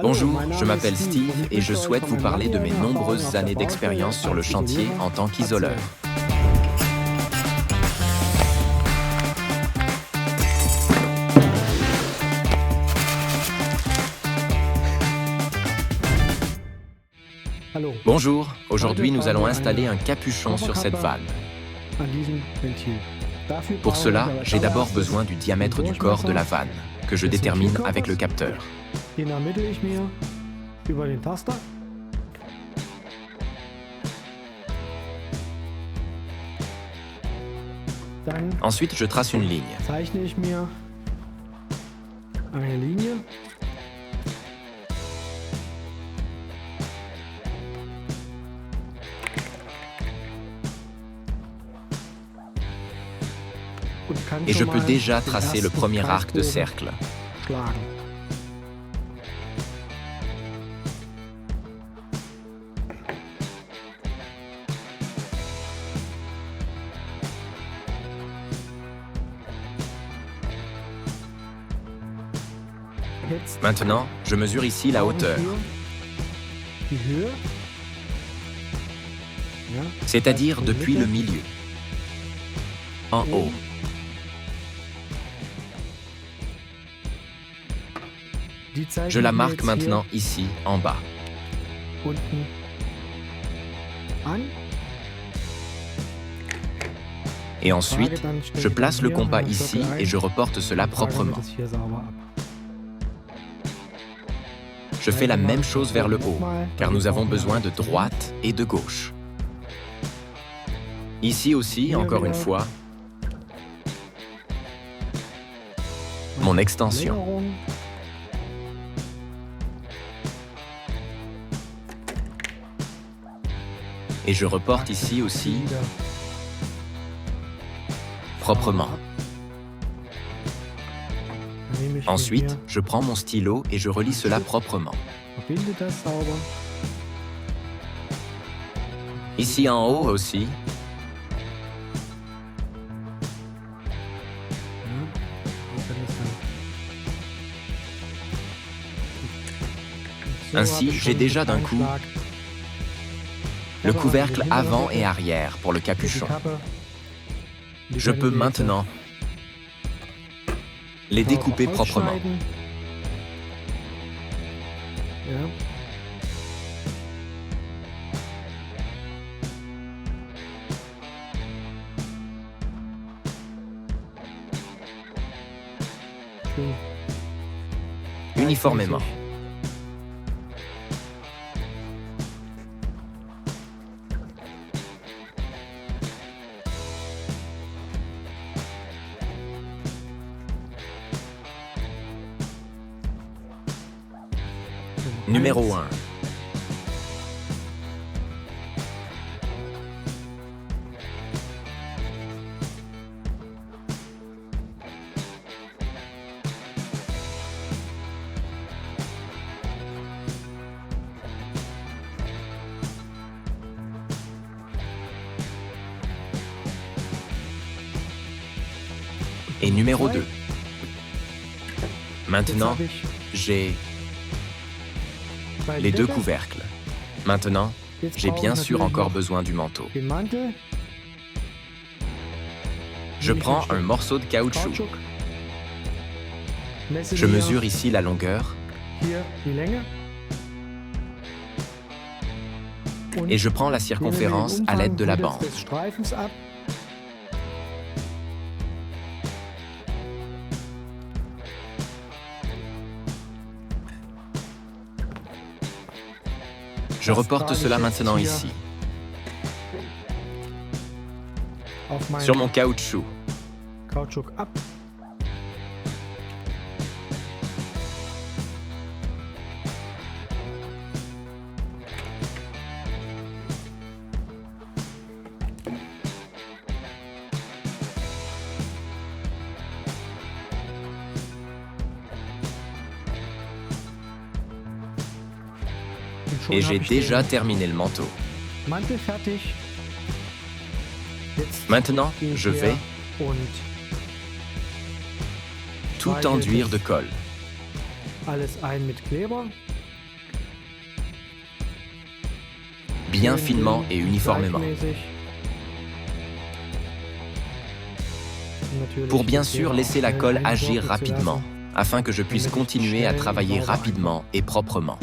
Bonjour, je m'appelle Steve et je souhaite vous parler de mes nombreuses années d'expérience sur le chantier en tant qu'isoleur. Bonjour, aujourd'hui nous allons installer un capuchon sur cette valve. Pour cela, j'ai d'abord besoin du diamètre du corps de la vanne, que je détermine avec le capteur. Ensuite, je trace une ligne. Et je peux déjà tracer le premier arc de cercle. Maintenant, je mesure ici la hauteur, c'est-à-dire depuis le milieu, en haut. Je la marque maintenant ici, en bas. Et ensuite, je place le compas ici et je reporte cela proprement. Je fais la même chose vers le haut, car nous avons besoin de droite et de gauche. Ici aussi, encore une fois, mon extension. Et je reporte ici aussi, proprement. Ensuite, je prends mon stylo et je relie cela proprement. Ici en haut aussi. Ainsi, j'ai déjà d'un coup le couvercle avant et arrière pour le capuchon. Je peux maintenant les découper proprement. Uniformément. Numéro 1. Et numéro 2. Maintenant, j'ai les deux couvercles. Maintenant, j'ai bien sûr encore besoin du manteau. Je prends un morceau de caoutchouc. Je mesure ici la longueur. Et je prends la circonférence à l'aide de la bande. Je reporte cela maintenant ici, sur mon caoutchouc. Et j'ai déjà terminé le manteau. Maintenant, je vais tout enduire de colle. Alles ein mit Kleber. bien finement et uniformément. Pour bien sûr laisser la colle agir rapidement, afin que je puisse continuer à travailler rapidement et proprement.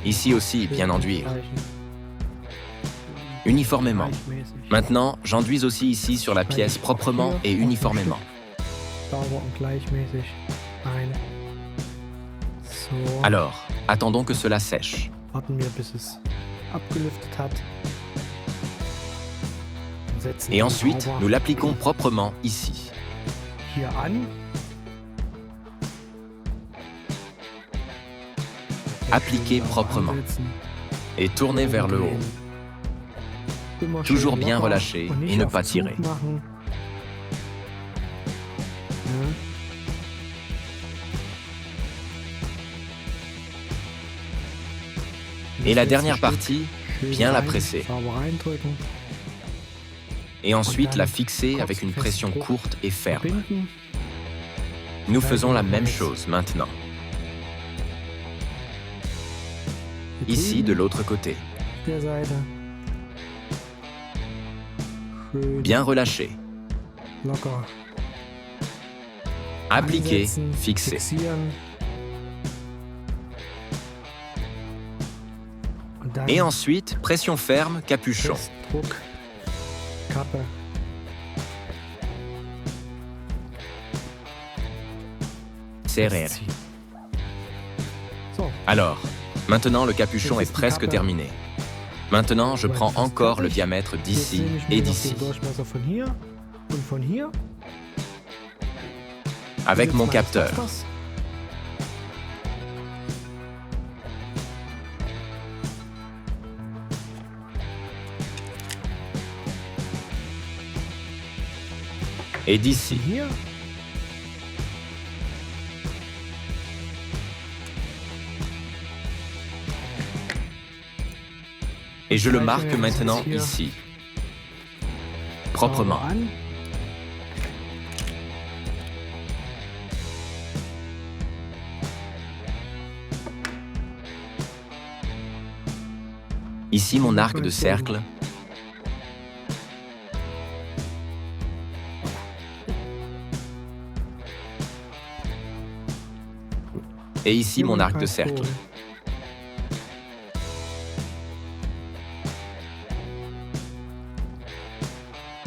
Ici aussi, bien enduire. Uniformément. Maintenant, j'enduise aussi ici sur la pièce proprement et uniformément. Alors, attendons que cela sèche. Et ensuite, nous l'appliquons proprement ici. Appliquez proprement et tournez vers le haut. Toujours bien relâcher et ne pas tirer. Et la dernière partie, bien la presser. Et ensuite la fixer avec une pression courte et ferme. Nous faisons la même chose maintenant. Ici, de l'autre côté. Bien relâché. Appliquer, fixer. Et ensuite, pression ferme, capuchon. Serrer. Alors, maintenant le capuchon est presque terminé. Maintenant, je prends encore le diamètre d'ici et d'ici. Avec mon capteur. Et d'ici. Et je le marque maintenant ici. Proprement. Ici mon arc de cercle. Et ici mon arc de cercle.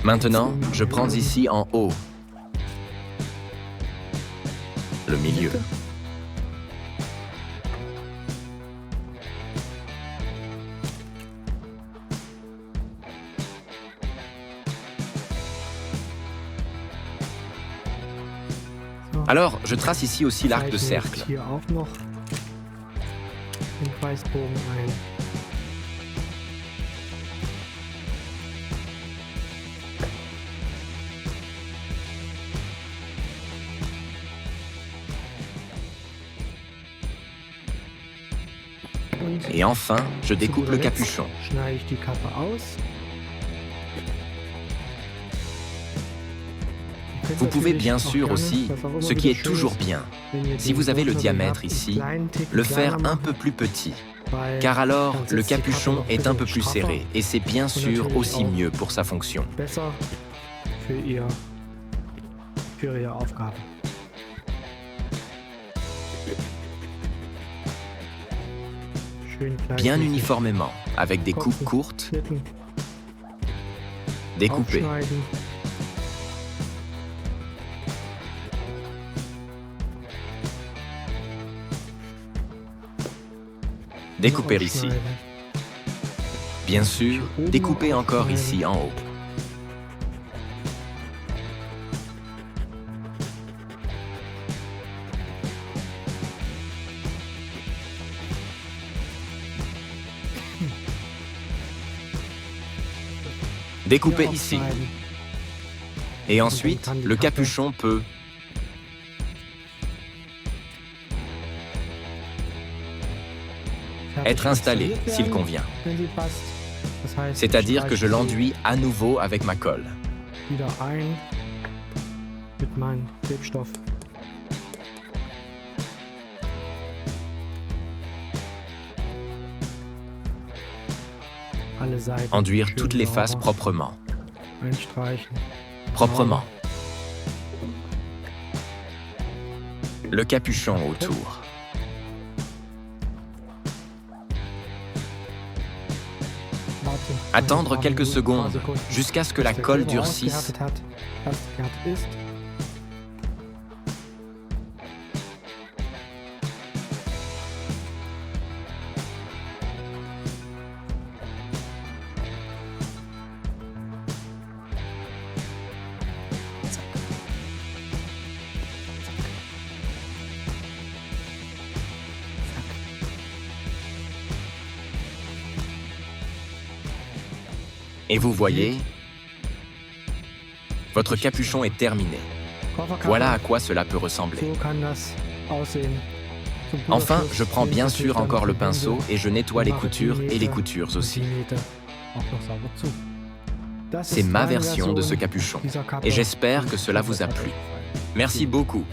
Maintenant, je prends ici en haut, le milieu. Alors, je trace ici aussi l'arc de cercle. Et enfin, je découpe le capuchon. Vous pouvez bien sûr aussi, ce qui est toujours bien, si vous avez le diamètre ici, le faire un peu plus petit, car alors le capuchon est un peu plus serré et c'est bien sûr aussi mieux pour sa fonction. Bien uniformément, avec des coupes courtes, découpées. Découper ici. Bien sûr, découper encore ici en haut. Découper ici. Et ensuite, le capuchon peut être installé s'il convient. C'est-à-dire que je l'enduis à nouveau avec ma colle. Enduire toutes les faces proprement. Proprement. Le capuchon autour. Attendre quelques secondes jusqu'à ce que la colle durcisse. Et vous voyez, votre capuchon est terminé. Voilà à quoi cela peut ressembler. Enfin, je prends bien sûr encore le pinceau et je nettoie les coutures et les coutures aussi. C'est ma version de ce capuchon et j'espère que cela vous a plu. Merci beaucoup.